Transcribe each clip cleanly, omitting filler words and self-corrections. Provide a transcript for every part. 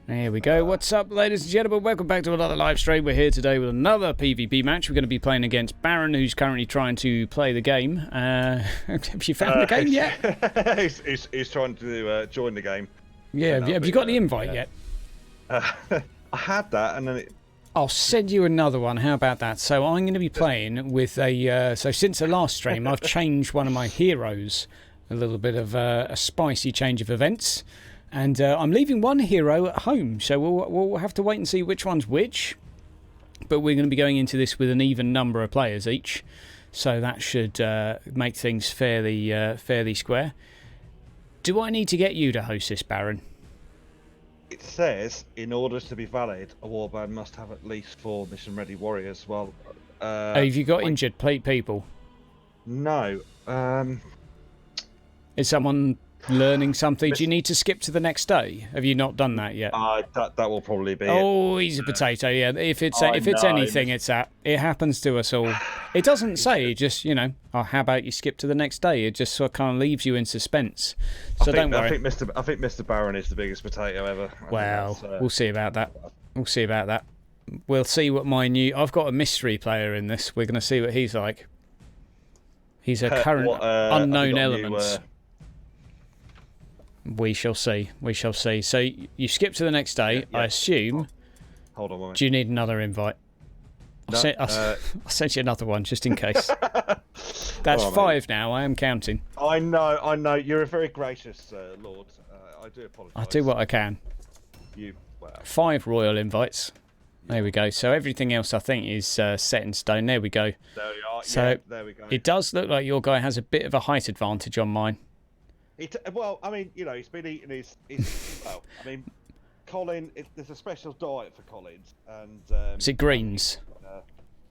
There we go. What's up, ladies and gentlemen? Welcome back to another live stream. We're here today with another PvP match. We're going to be playing against Baron, who's currently trying to play the game. Have you found the game yet? he's trying to join the game. Yeah, have you got the invite yet? I had that, and then I'll send you another one. How about that? So I'm going to be playing with a... so since the last stream, I've changed one of my heroes. A little bit of a spicy change of events. And I'm leaving one hero at home, so we'll have to wait and see which one's which. But we're going to be going into this with an even number of players each, so that should make things fairly square. Do I need to get you to host this, Baron? it says in order to be valid, a warband must have at least 4 mission-ready warriors. Well, have you got injured people? No. Is someone learning something? Do you need to skip to the next day? Have you not done that yet? That will probably be Oh, he's a potato, yeah. If it's anything, it's that. It happens to us all. It doesn't say, just, you know, oh, how about you skip to the next day? It just sort of kind of leaves you in suspense. So don't worry. I think Mr. Baron is the biggest potato ever. Well, we'll see about that. We'll see about that. We'll see what my new... I've got a mystery player in this. We're going to see what he's like. He's a current unknown element. We shall see. We shall see. So you skip to the next day, yeah. I assume. Hold on a moment. Do you need another invite? I'll send you another one just in case. That's 5 now. I am counting. I know. You're a very gracious lord. I do apologise. I do what I can. 5 royal invites. There we go. So everything else I think is set in stone. There we go. There we are. So yeah, there we go. It does look like your guy has a bit of a height advantage on mine. Well, I mean, you know, he's been eating his well, I mean, Colin, there's a special diet for Collins, and is it greens?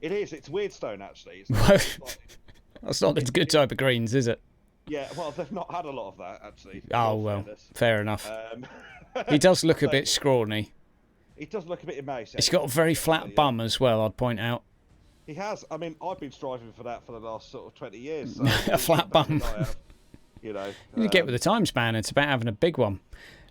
It is. It's weird stone, actually. That's not the good type of greens, is it? Yeah. Well, they've not had a lot of that, actually. Oh well, fair enough. He does look a bit scrawny. He does look a bit emaciated. He's got a very flat bum as well. I'd point out. He has. I mean, I've been striving for that for the last sort of 20 years. So a flat bum. You know, you get with the times, man. It's about having a big one.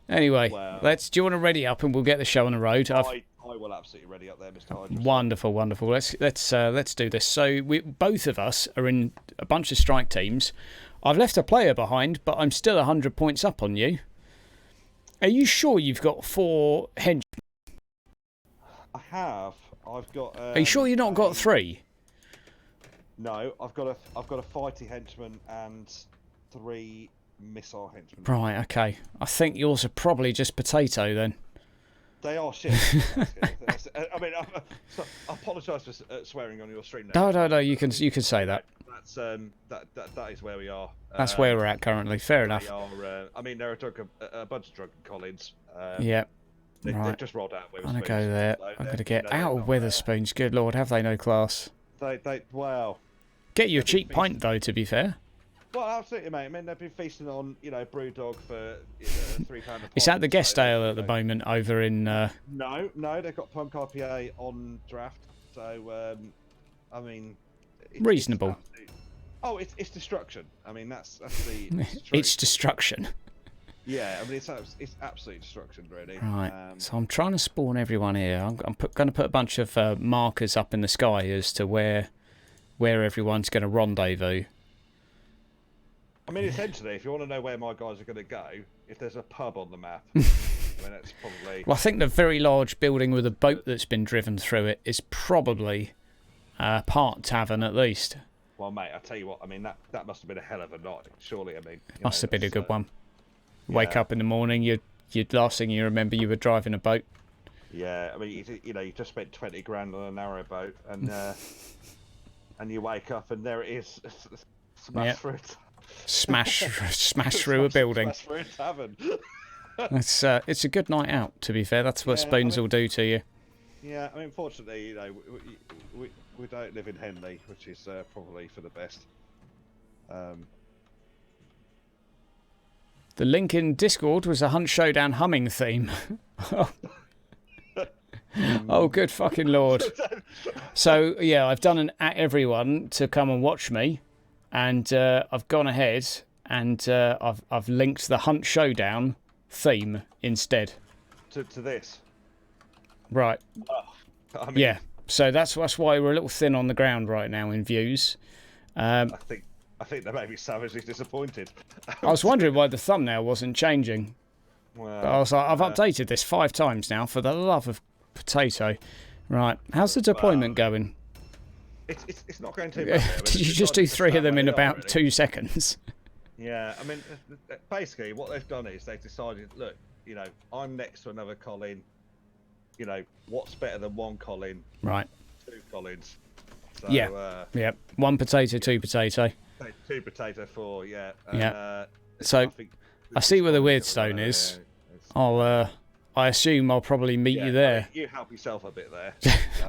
Anyway, do you want to ready up and we'll get the show on the road? I will absolutely ready up there, Mr. Hodges. Wonderful, wonderful. Let's do this. So both of us are in a bunch of strike teams. I've left a player behind, but I'm still 100 points up on you. Are you sure you've got 4 henchmen? I have. I've got. Are you sure you've not got 3? No, I've got a fighty henchman and 3 missile henchmen. Right, okay. I think yours are probably just potato then. They are shit. I mean, I apologise for swearing on your stream now. No. You can say that. That's that is where we are. That's where we're at currently. Fair enough. I mean, there are a bunch of drunken Collins. Yeah. They've just rolled out Witherspoons. I'm gonna go there. I'm gonna get out of Witherspoons. Good lord, have they no class? Well. Get you a cheap pint though, to be fair. Well, absolutely, mate. I mean, they've been feasting on, you know, Brewdog for £3 a pint. It's at the guest ale at the moment over in... No, they've got Punk IPA on draft. So, I mean... Reasonable. It's destruction. I mean, that's the... It's destruction. Yeah, I mean, it's absolute destruction, really. Right, so I'm trying to spawn everyone here. I'm going to put a bunch of markers up in the sky as to where everyone's going to rendezvous. I mean, essentially, if you want to know where my guys are going to go, if there's a pub on the map, I mean, that's probably... Well, I think the very large building with a boat that's been driven through it is probably part tavern at least. Well, mate, I tell you what, I mean, that must have been a hell of a night, surely. I mean, must have been a good one. Wake up in the morning, you last thing you remember, you were driving a boat. Yeah, I mean, you know, you just spent 20 grand on a narrow boat, and and you wake up and there it is, smashed through it. Smash through a building. Smash through a tavern. It's a good night out, to be fair. That's what spoons will do to you. Yeah, I mean, fortunately, you know, we don't live in Henley, which is probably for the best. The link in Discord was a Hunt Showdown humming theme. Oh, good fucking lord. So, yeah, I've done an at everyone to come and watch me. And I've gone ahead and I've linked the Hunt Showdown theme instead. to this. Right. I mean, Yeah. So that's why we're a little thin on the ground right now in views. I think they may be savagely disappointed. I was wondering why the thumbnail wasn't changing. Well, But I was like, I've updated this 5 times now, for the love of potato. Right. How's the deployment going? It's not going too bad. Did you just do 3 of them in about 2 seconds? Yeah, I mean, basically what they've done is they've decided, look, you know, I'm next to another Colin. You know, what's better than 1 Colin? Right. 2 Collins. So, yeah. 1 potato, 2 potato. 2 potato, 4. Yeah. Yeah. So I see where the weird stone is. I assume I'll probably meet you there. You help yourself a bit there.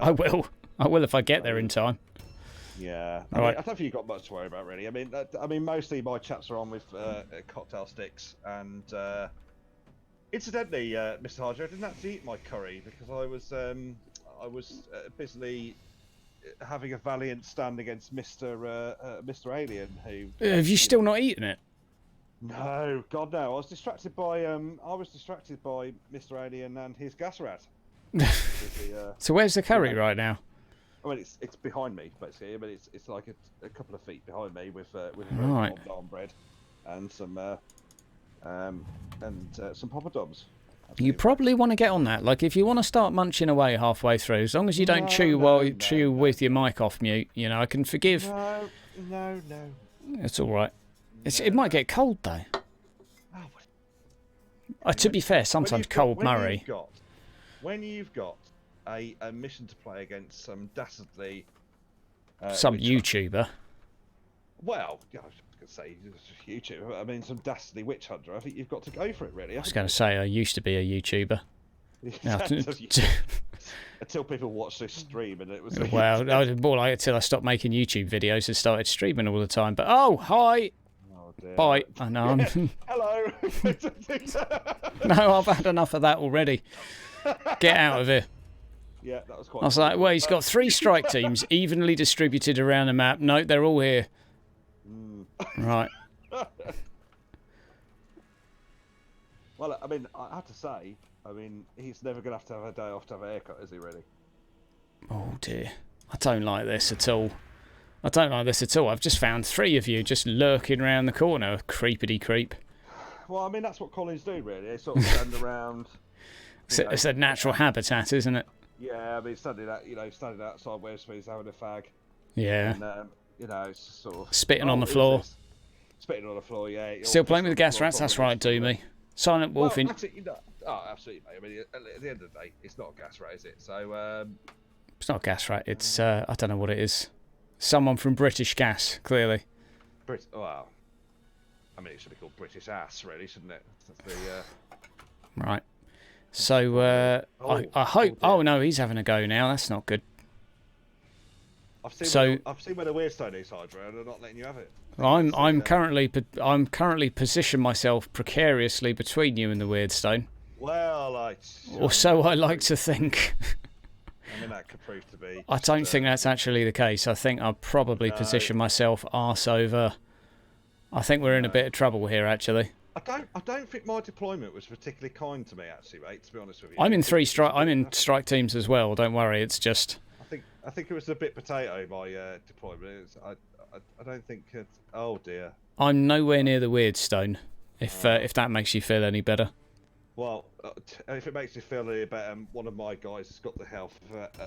I will. I will if I get there in time. Yeah. All right. I don't think you've got much to worry about, really. I mean, mostly my chaps are on with cocktail sticks, and incidentally, Mr. Harger, I didn't actually eat my curry because I was busily having a valiant stand against Mr. Alien, who. Have you still not eaten it? No, God no. I was distracted by Mr. Alien and his gas rat. So where's the curry right now? I mean, it's behind me basically. I mean, it's like a couple of feet behind me with Right. naan bread and some poppadoms. You probably want to get on that. Like, if you want to start munching away halfway through, as long as you don't chew with your mic off mute, you know, I can forgive. No. It's all right. It might get cold though. To be fair, sometimes cold Murray. When you've got a mission to play against some dastardly some YouTuber. Well, yeah, I was going to say YouTuber. I mean, some dastardly witch hunter. I think you've got to go for it, really. I was going to say I used to be a YouTuber. Until people watched this stream, and it was. Well, I was more like until I stopped making YouTube videos and started streaming all the time. But oh, hi. Oh, dear. Bye. I know. Hello. No, I've had enough of that already. Get out of here. Yeah, that was quite. I was like, well, he's got 3 strike teams evenly distributed around the map. No, they're all here. Right. Well, I mean, I have to say, I mean, he's never going to have a day off to have a haircut, is he, really? Oh, dear. I don't like this at all. I've just found 3 of you just lurking around the corner. Creepity creep. Well, I mean, that's what Collins do, really. They sort of stand around. It's a natural habitat, isn't it? Yeah, I mean, standing outside where he's having a fag. Yeah. And, you know, it's sort of... Spitting on the floor. Spitting on the floor, yeah. Still playing with the gas rats? That's right, do me. Silent Wolf in... absolutely, absolutely, mate. I mean, at the end of the day, it's not a gas rat, is it? So, It's not a gas rat. It's, I don't know what it is. Someone from British Gas, clearly. Well, I mean, it should be called British Ass, really, shouldn't it? That's the, Right. So, I hope... Oh, no, he's having a go now. That's not good. I've seen where the weird stone is, Hydra, and they're not letting you have it. I'm currently positioned myself precariously between you and the weird stone. Well, or so I like to think. I mean, that could prove to be. I don't think that's actually the case. I think I'll probably position myself arse over. I think we're in a bit of trouble here, actually. I don't think my deployment was particularly kind to me, actually, mate. To be honest with you, I'm in strike teams as well. Don't worry. It's just. I think it was a bit potato my deployment. I don't think. Oh dear. I'm nowhere near the weird stone. If that makes you feel any better. Well, if it makes you feel any better, one of my guys has got the health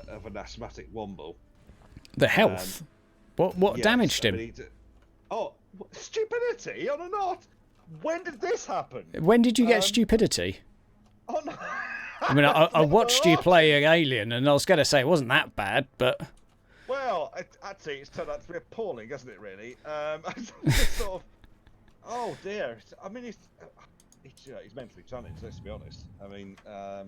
of an asthmatic womble. The health? What damaged him? Stupidity on a knot. When did this happen? When did you get stupidity? Oh no. I mean, I watched you play Alien, and I was going to say it wasn't that bad, but... Well, actually, it's turned out to be appalling, hasn't it, really? Sort of... Oh, dear. I mean, he's mentally challenged, let's be honest. I mean, I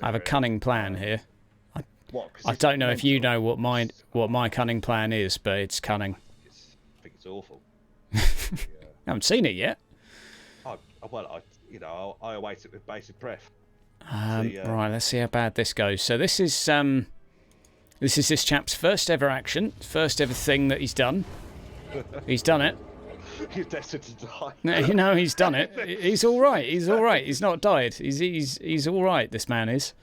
have a cunning plan here. I don't know if you know what my cunning plan is, but it's cunning. I think it's awful. I haven't seen it yet. I await it with bated breath. Right, let's see how bad this goes. So this is this chap's first ever action, first ever thing that he's done. He's done it. He's destined to die. No, he's done it. He's all right. He's all right. He's not died. He's all right. This man is.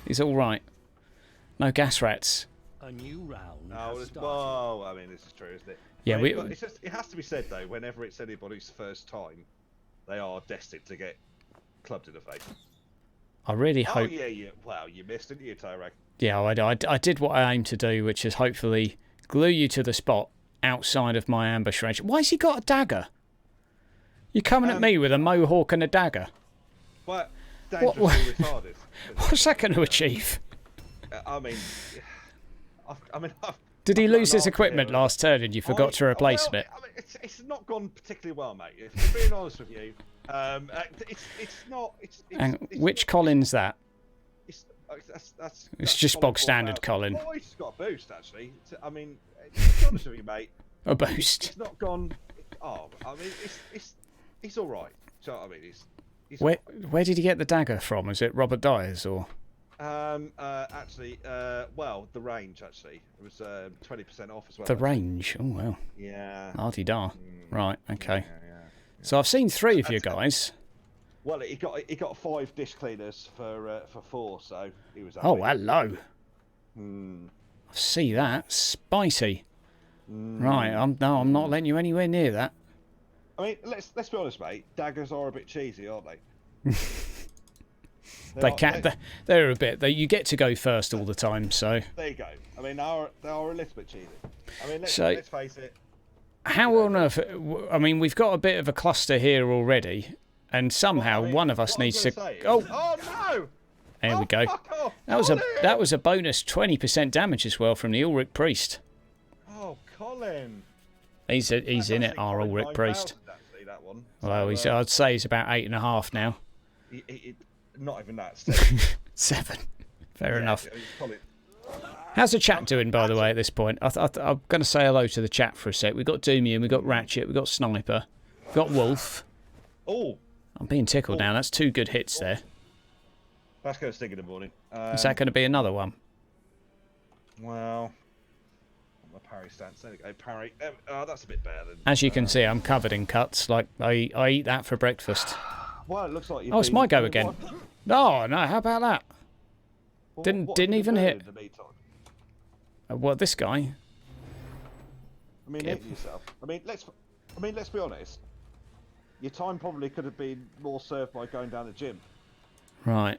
He's all right. No gas rats. A new round. Well, I mean, this is true, isn't it? Yeah, I mean, but it has to be said though. Whenever it's anybody's first time, they are destined to get clubbed in the face. I really hope. Oh yeah. Wow, you missed, didn't you, Tyrek? Yeah, I did what I aimed to do, which is hopefully glue you to the spot outside of my ambush range. Why has he got a dagger? You're coming at me with a mohawk and a dagger. What? Dangerously retarded. What's that going to achieve? I mean, did he lose his equipment last turn and you forgot to replace it? I mean, it's not gone particularly well, mate. If I'm being honest with you, it's not. And which Colin's that? That's just bog standard Colin. Oh, he's got a boost actually. I mean, to be honest with you, mate. A boost. It's not gone. Oh, I mean, it's all right. So I mean, he's where did he get the dagger from? Is it Robert Dyer's or? Actually, well, the range actually. It was 20% off as well. The range. Oh well. Yeah. Arty-dar. Right. Okay. Yeah. So I've seen 3 of you guys. Well, he got 5 dish cleaners for 4, so he was happy. Oh, hello. Mm. I see that. Spicy. Right. I'm not letting you anywhere near that. I mean, let's be honest, mate. Daggers are a bit cheesy, aren't they? They're a bit. You get to go first all the time, so. There you go. I mean, they are a little bit cheesy. I mean, let's face it. How on earth? I mean, we've got a bit of a cluster here already, and somehow one of us needs to. Oh no! There we go. That was a bonus 20% damage as well from the Ulrich Priest. Oh, Colin. He's in it, our Ulrich Priest. Actually, that one. Well, I'd say he's about 8.5 now. Not even that. 7. Fair enough. How's the chat doing, by the way, at this point? I'm going to say hello to the chat for a sec. We've got Doomian, we've got Ratchet, we've got Sniper, we've got Wolf. Oh. I'm being tickled now. That's 2 good hits there. That's going to sting in the morning. Is that going to be another one? Well, my parry stance. There we go. Parry. Oh, that's a bit better than. As you can see, I'm covered in cuts. Like I eat that for breakfast. Well, it looks like you've it's my go again. No, how about that? Well, didn't even hit. In the meantime? What, this guy? I mean, hit yourself. I mean, let's be honest. Your time probably could have been more served by going down the gym. Right.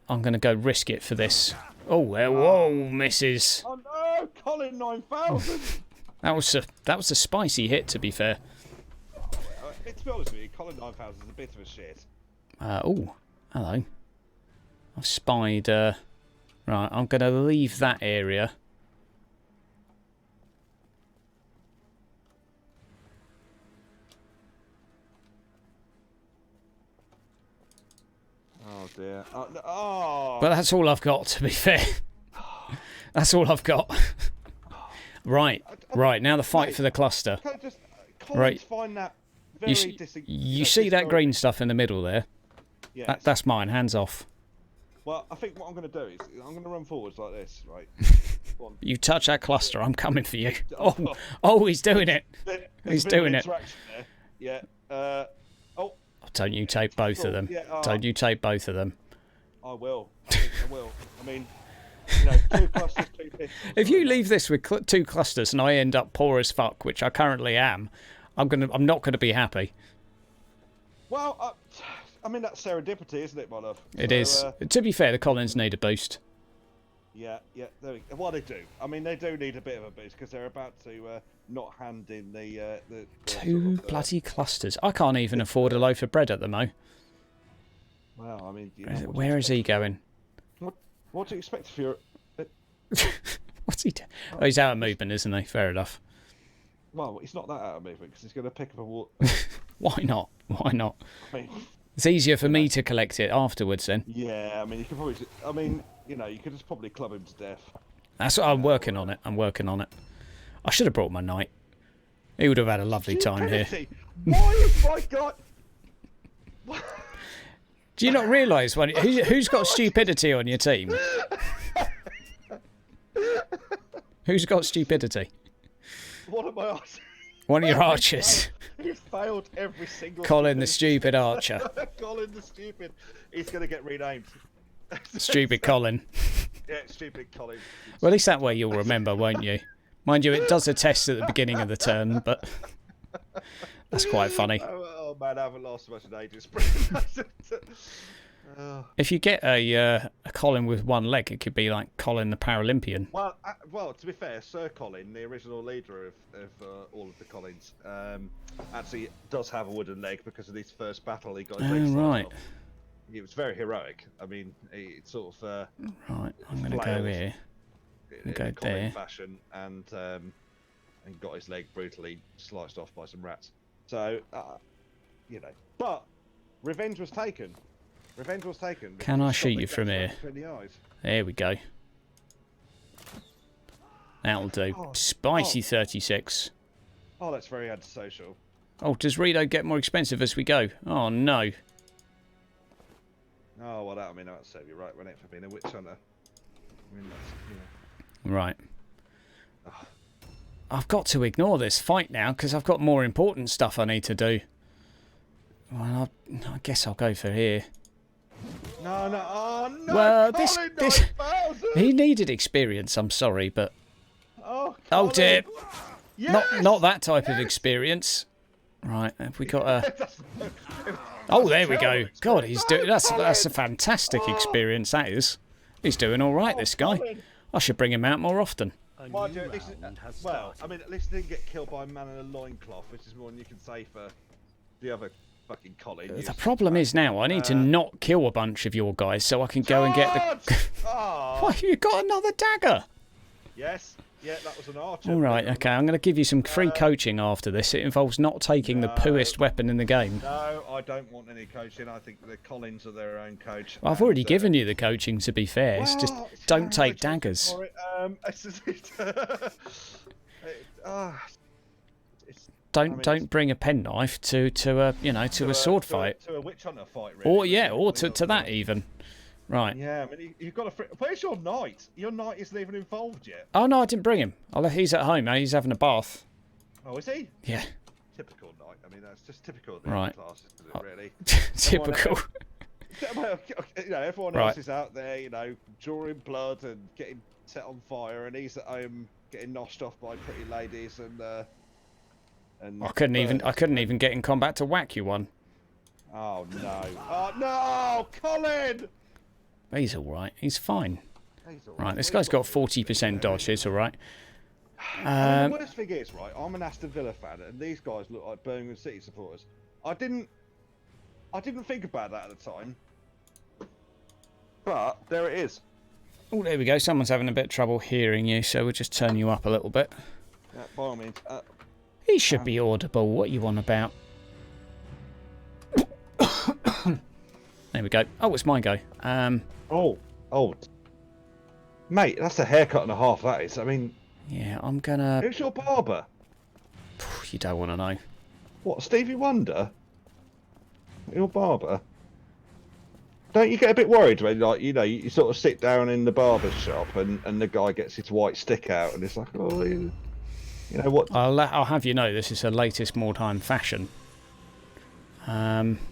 I'm going to go risk it for this. Oh, whoa, misses. Oh no, Colin 9000. That was a spicy hit, to be fair. To be honest with you, Colin 9000 is a bit of a shit. Oh, hello. I've spied. Right, I'm going to leave that area. Oh dear. Oh. But that's all I've got, to be fair. That's all I've got. Right. Now the fight for the cluster. Right. Find that you see that green stuff in the middle there? Yes. That's mine. Hands off. Well, I think what I'm going to do is I'm going to run forwards like this, right? You touch that cluster, I'm coming for you. Oh, he's doing it. He's doing it. Yeah. Don't you take both of them. Yeah, Don't you take both of them. I will. I will. I mean, 2 clusters, 2 pistols. If you leave this with 2 clusters and I end up poor as fuck, which I currently am, I'm not going to be happy. Well, I mean, that's serendipity, isn't it, my love? It is. To be fair, the Collins need a boost. Yeah. There we go. Well, they do. I mean, they do need a bit of a boost because they're about to not hand in the 2 bloody clusters. I can't even afford a loaf of bread at the mo. Well, I mean, where is he going? What do you expect if you're? What's he doing? Oh, he's out of movement, isn't he? Fair enough. Well, he's not that out of movement because he's going to pick up a water. Why not? I mean, it's easier for me to collect it afterwards then. Yeah, I mean, you could probably. I mean, you could just probably club him to death. That's what I'm working on it. I should have brought my knight. He would have had a lovely time here. Why, my God? Do you not realise who's got stupidity on your team? Who's got stupidity? One of my archers. One of your archers. He's failed every single. Colin the stupid archer. Colin the stupid. He's going to get renamed. Stupid Colin. Yeah, stupid Colin. Well, at least that way you'll remember, won't you? Mind you, it does a test at the beginning of the turn, but that's quite funny. Oh man, I haven't lost much in ages. If you get a Colin with one leg, it could be like Colin the Paralympian. Well, to be fair, Sir Colin, the original leader of all of the Collins, actually does have a wooden leg because of his first battle he got his leg sliced right. off. He was very heroic. I mean, he sort of right, I'm going to go here. in Go a Colin there. fashion, and got his leg brutally sliced off by some rats. So, you know, but revenge was taken. Revenge was taken. Can I shoot you from here? There we go. That'll do. Spicy 36. Oh, that's very antisocial. Oh, does Rito get more expensive as we go? Oh, no. Oh, well, that, I mean, that'll serve you right, won't it, for being a witch hunter? I mean, that's, you know. Right. I've got to ignore this fight now because I've got more important stuff I need to do. Well, I guess I'll go for here. No, oh no! Well, Colin, this he needed experience. I'm sorry, but oh dear, yes! not that type of experience. Right, have we got a? Oh, there we go. God, he's doing that's a fantastic experience. That is. He's doing all right. This guy. I should bring him out more often. Mind you, well, I mean, at least he didn't get killed by a man in a loincloth, which is more than you can say for the other fucking Colin. The problem is now I need to not kill a bunch of your guys so I can go and get the... Why, you got another dagger? Yes. Yeah, that was an archer. All right, okay, I'm going to give you some free coaching after this. It involves not taking the pooest weapon in the game. No, I don't want any coaching. I think the Collins are their own coach. Well, I've already given you the coaching, to be fair. It's just don't take daggers. Don't bring a penknife to a sword fight. To a witch hunter fight, really. Or to that even. Right. Yeah, I mean, you've got to. Where's your knight? Your knight isn't even involved yet. Oh no, I didn't bring him. He's at home. He's having a bath. Oh, is he? Yeah. Typical knight. I mean, that's just typical of the right. Class, isn't it, really? Typical. Everyone else is out there, drawing blood and getting set on fire, and he's at home getting noshed off by pretty ladies and. I couldn't even get in combat to whack you one. Oh no! Oh no, Colin! He's all right. He's fine. Right, this guy's got 40% dodge. It's all right. The worst thing is, right, I'm an Aston Villa fan, and these guys look like Birmingham City supporters. I didn't think about that at the time, but there it is. Oh, there we go. Someone's having a bit of trouble hearing you, so we'll just turn you up a little bit. Yeah, by all means. He should be audible. What are you on about? There we go. Oh, it's my go. Oh, mate, that's a haircut and a half. That is. I mean, yeah, I'm gonna. Who's your barber? You don't want to know. What, Stevie Wonder? Your barber? Don't you get a bit worried when, like, you sort of sit down in the barber shop and the guy gets his white stick out and it's like, oh, you know what? I'll have you know this is the latest Mordheim fashion.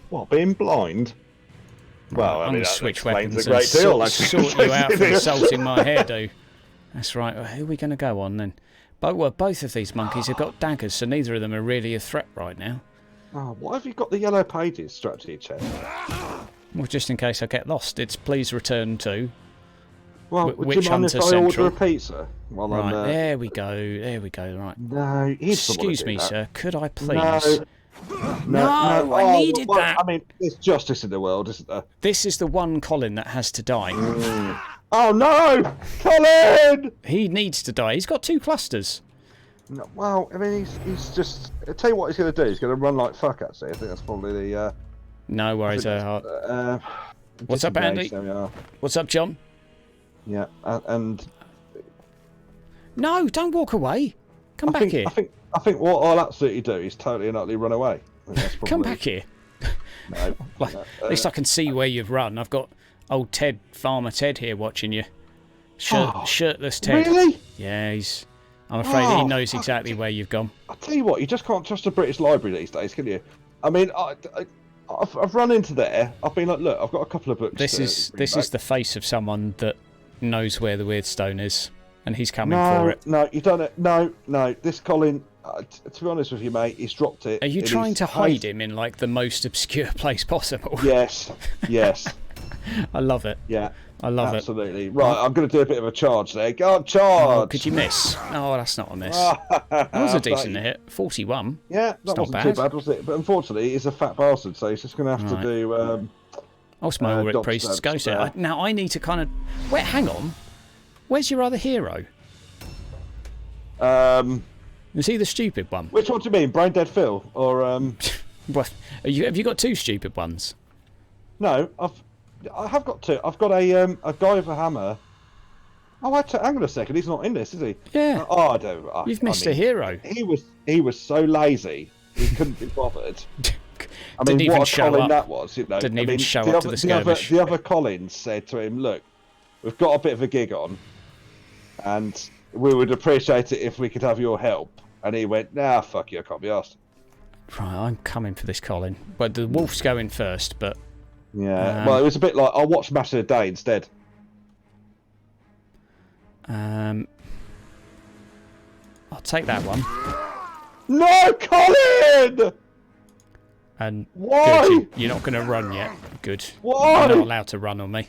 What, being blind? Well, I'm I mean, going to switch weapons a great deal, sort you out for insulting my hairdo. That's right. Who are we going to go on then? Both of these monkeys have got daggers, so neither of them are really a threat right now. Oh, why have you got the yellow pages strapped to your chest? Well, just in case I get lost, it's please return to. Well, Witch do you mind Hunter if I Central. order a pizza? Right, there we go. Right. No, excuse me, sir. Could I please? No, I needed that. I mean, there's justice in the world, isn't there? This is the one Colin that has to die. Oh no, Colin! He needs to die. He's got 2 clusters. No, well, I mean, he's just. I'll tell you what he's going to do. He's going to run like fuck. Actually, I think that's probably the. No worries, what's up, Andy? What's up, John? Yeah, and. No, don't walk away. Come back here. I think what I'll absolutely do is totally and utterly run away. Come back here. No. At least I can see where you've run. I've got old Ted, Farmer Ted here watching you. Shirtless Ted. Really? Yeah, he's I'm afraid he knows exactly where you've gone. I tell you what, you just can't trust the British Library these days, can you? I mean, I've run into there. I've been like, look, I've got a couple of books. This is the face of someone that knows where the Weirdstone is, and he's coming for it. No, you don't. No. This Colin, to be honest with you, mate, he's dropped it. Are you trying to hide him in like the most obscure place possible? Yes. I love it. Yeah. I love it. Absolutely. Right, I'm going to do a bit of a charge there. Go on, charge! Oh, could you miss? Oh, that's not a miss. That was a decent hit. 41. Yeah, that wasn't too bad, was it? But unfortunately, he's a fat bastard, so he's just going to have to do... I'll smell Rick Priest's ghost here. Now, I need to kind of... Wait, hang on. Where's your other hero? Is he the stupid one? Which one do you mean? Brain Dead Phil? Or... What? Have you got two stupid ones? No, I have got two. I've got a guy with a hammer. Oh, hang on a second. He's not in this, is he? Yeah. Oh, I don't. You've missed a hero. He was so lazy. He couldn't be bothered. I Didn't mean, even what a show Colin up. that was. You know. Didn't even show up to the skirmish. The other Collins said to him, "Look, we've got a bit of a gig on, and we would appreciate it if we could have your help." And he went, "Nah, fuck you. I can't be asked." Right, I'm coming for this Colin. But the wolf's going first, but... Yeah, well, it was a bit like, I'll watch Match of the Day instead. I'll take that one. No, Colin! And why? Good, you're not going to run yet. Good. Why? You're not allowed to run on me.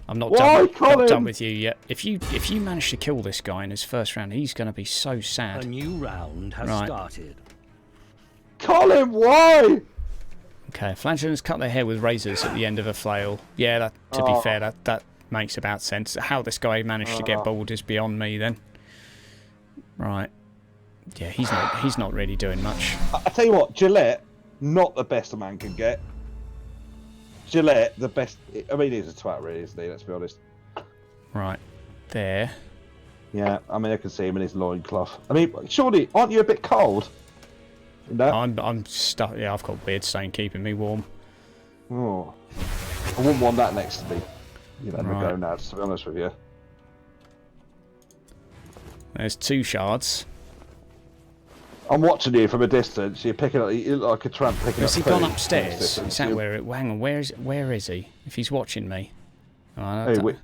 I'm not done with you yet. If you manage to kill this guy in his first round, he's going to be so sad. A new round has started. Colin, why? Okay, Flagellants cut their hair with razors at the end of a flail. Yeah, to be fair, that makes about sense. How this guy managed to get bald is beyond me then. Right. Yeah, he's not really doing much. I tell you what, Gillette, not the best a man can get. Gillette, the best. I mean, he's a twat, really, isn't he? Let's be honest. Right. There. Yeah, I mean, I can see him in his loincloth. I mean, surely, aren't you a bit cold? No? I'm stuck. Yeah, I've got beard stain keeping me warm. Oh, I wouldn't want that next to me. You let me go now, to be honest with you. There's 2 shards. I'm watching you from a distance. You're picking up. You look like a tramp picking up. Has he gone upstairs? Is that where? Hang on. Where is he? If he's watching me, I'm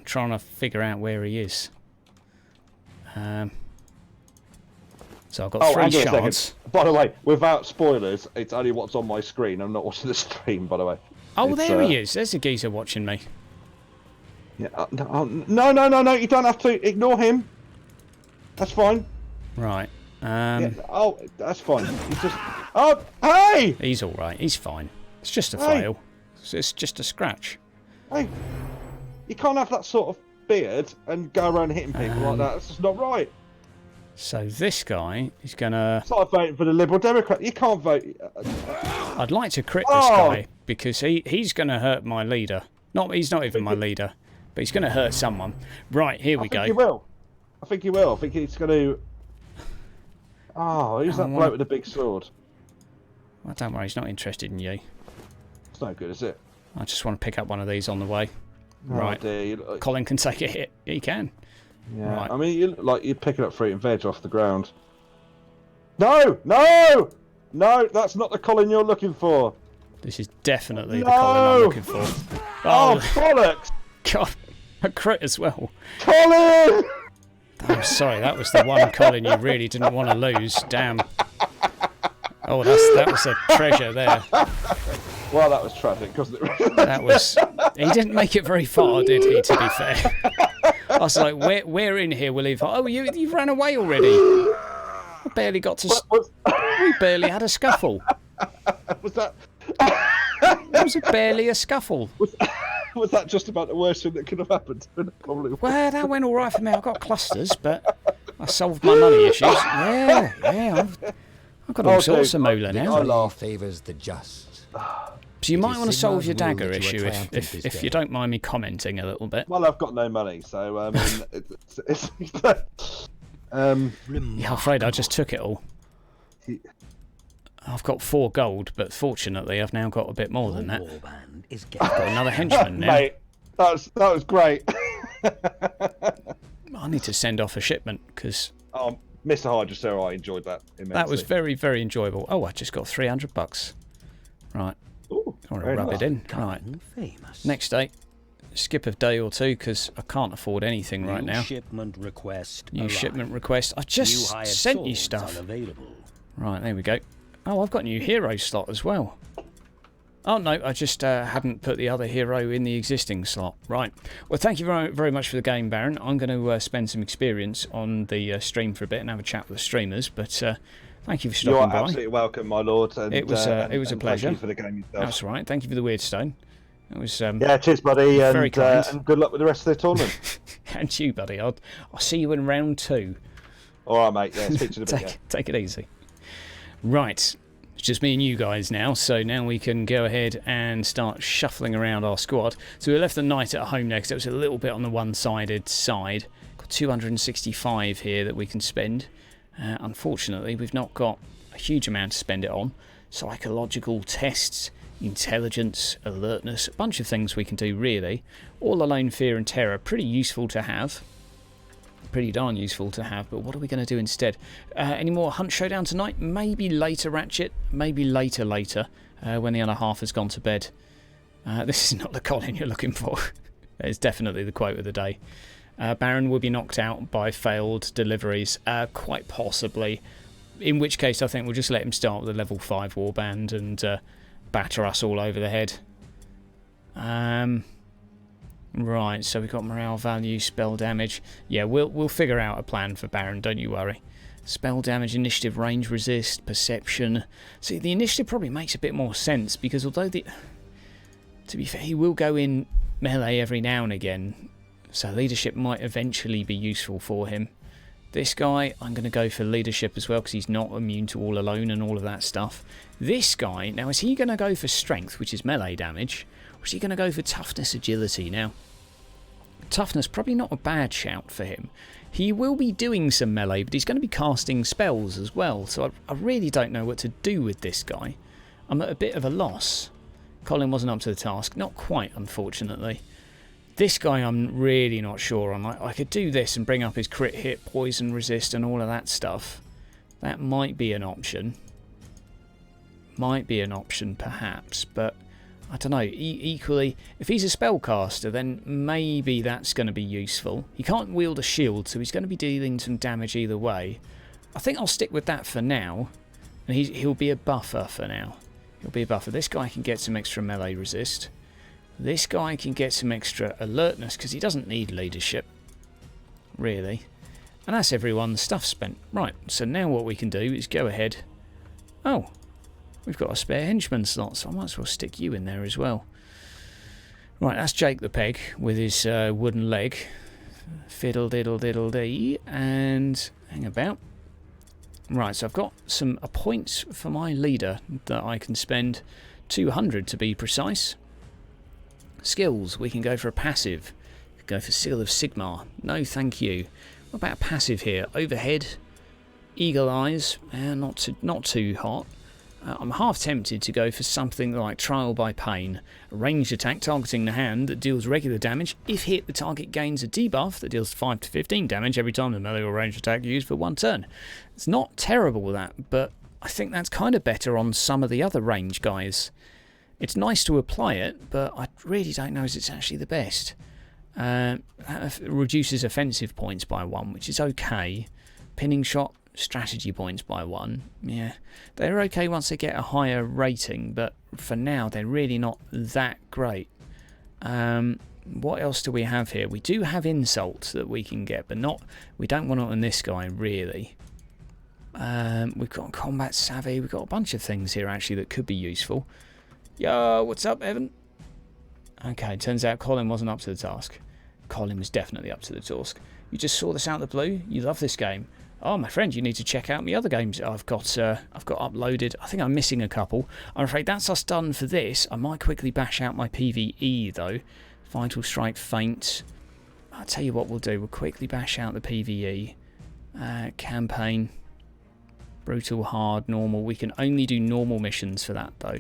trying to figure out where he is. So I've got 3 shards. By the way, without spoilers, it's only what's on my screen. I'm not watching the stream, by the way. Oh, there he is. There's a geezer watching me. Yeah. No. You don't have to ignore him. That's fine. Right. Yeah, oh, that's fine. He's just. Oh, hey! He's all right. He's fine. It's just a flail. It's just a scratch. Hey, you can't have that sort of beard and go around hitting people like that. That's just not right. So this guy is gonna... It's like voting for the Liberal Democrat. You can't vote... I'd like to crit this guy, because he's gonna hurt my leader. He's not even my leader, but he's gonna hurt someone. Right, here we go. I think he will. I think he's gonna... Oh, who's that bloke with the big sword? Well, don't worry, he's not interested in you. It's no good, is it? I just want to pick up one of these on the way. Right. Dear, Colin can take a hit. He can. Yeah. Right. I mean, you look like you're picking up fruit and veg off the ground. No! No! No, that's not the Colin you're looking for. This is definitely the Colin I'm looking for. Oh, bollocks! God, a crit as well. Colin! I'm sorry, that was the one Colin you really didn't want to lose. Damn. Oh, that was a treasure there. Well, that was tragic, wasn't it? That was... He didn't make it very far, did he, to be fair? I was like, where in here will he... Oh, you ran away already. I barely got to... We barely had a scuffle. Was that... It was barely a scuffle. Was that just about the worst thing that could have happened? Probably. Well, that went all right for me. I got clusters, but I solved my money issues. Yeah. I've got all sorts of moolah now. Allah favours the just. So you might want to solve your dagger issue if you don't mind me commenting a little bit. Well, I've got no money, so I mean, yeah, I'm afraid I just took it all. I've got 4 gold, but fortunately I've now got a bit more than that. I've got another henchman now. Mate, that was great. I need to send off a shipment because Mr. Hydra, sir, I enjoyed that immensely. that was very, very enjoyable. Oh, I just got $300. Right. Ooh, I want to rub it in. Right. Famous. Next day. Skip a day or two because I can't afford anything right now. Shipment request. New shipment request. I just sent you stuff. Right, there we go. Oh, I've got a new hero slot as well. Oh, no, I just hadn't put the other hero in the existing slot. Right. Well, thank you very, very much for the game, Baron. I'm going to spend some experience on the stream for a bit and have a chat with the streamers, but thank you for stopping by. You're absolutely welcome, my lord. And, it was a pleasure. Thank you for the game yourself. That's right. Thank you for the weird stone. It was yeah, cheers, buddy, very kind. And good luck with the rest of the tournament. And you, buddy. I'll see you in round 2. All right, mate. Yeah, speak to you in a bit. Take it easy. Right. It's just me and you guys now, so now we can go ahead and start shuffling around our squad. So we left the knight at home next. It was a little bit on the one-sided side. Got 265 here that we can spend. Unfortunately, we've not got a huge amount to spend it on. Psychological tests, intelligence, alertness, a bunch of things we can do really. All alone, fear and terror, pretty useful to have. Pretty darn useful to have, but what are we going to do instead? Any more Hunt Showdown tonight? Maybe later, Ratchet. Maybe later, when the other half has gone to bed. This is not the Colin you're looking for. It's definitely the quote of the day. Baron will be knocked out by failed deliveries. Quite possibly. In which case, I think we'll just let him start with a level 5 warband and batter us all over the head. Right, so we've got morale value, spell damage. Yeah, we'll figure out a plan for Baron, don't you worry. Spell damage, initiative, range, resist, perception. See, the initiative probably makes a bit more sense because although to be fair, he will go in melee every now and again, so leadership might eventually be useful for him. This guy, I'm going to go for leadership as well because he's not immune to all alone and all of that stuff. This guy, now is he going to go for strength, which is melee damage, or is he going to go for toughness, agility? Now, toughness, probably not a bad shout for him. He will be doing some melee, but he's going to be casting spells as well, so I really don't know what to do with this guy. I'm at a bit of a loss. Colin wasn't up to the task. Not quite, unfortunately. This guy I'm really not sure on. I could do this and bring up his crit hit, poison resist and all of that stuff. That might be an option. Might be an option perhaps, but I don't know. Equally, if he's a spellcaster, then maybe that's going to be useful. He can't wield a shield, so he's going to be dealing some damage either way. I think I'll stick with that for now, and he'll be a buffer for now. He'll be a buffer. This guy can get some extra melee resist. This guy can get some extra alertness because he doesn't need leadership, really. And that's everyone's stuff spent. Right, so now what we can do is go ahead. Oh, we've got a spare henchman slot, so I might as well stick you in there as well. Right, that's Jake the Peg with his wooden leg. Fiddle diddle diddle dee, and hang about. Right, so I've got some points for my leader that I can spend 200 to be precise. Skills, we can go for a passive. We can go for Seal of Sigmar. No, thank you. What about passive here? Overhead, Eagle Eyes, not too hot. I'm half tempted to go for something like Trial by Pain. A ranged attack targeting the hand that deals regular damage. If hit, the target gains a debuff that deals 5 to 15 damage every time the melee or ranged attack is used for one turn. It's not terrible, that, but I think that's kind of better on some of the other range guys. It's nice to apply it, but I really don't know if it's actually the best. That reduces offensive points by 1, which is okay. Pinning shot, strategy points by 1. Yeah, they're okay once they get a higher rating, but for now they're really not that great. What else do we have here? We do have insult that we can get, but we don't want it on this guy, really. We've got combat savvy. We've got a bunch of things here, actually, that could be useful. Yo, what's up, Evan? Okay, turns out Colin wasn't up to the task. Colin was definitely up to the task. You just saw this out of the blue? You love this game. Oh, my friend, you need to check out my other games I've got uploaded. I think I'm missing a couple. I'm afraid that's us done for this. I might quickly bash out my PvE, though. Vital Strike, Feint. I'll tell you what we'll do. We'll quickly bash out the PvE. Campaign. Brutal, hard, normal. We can only do normal missions for that, though.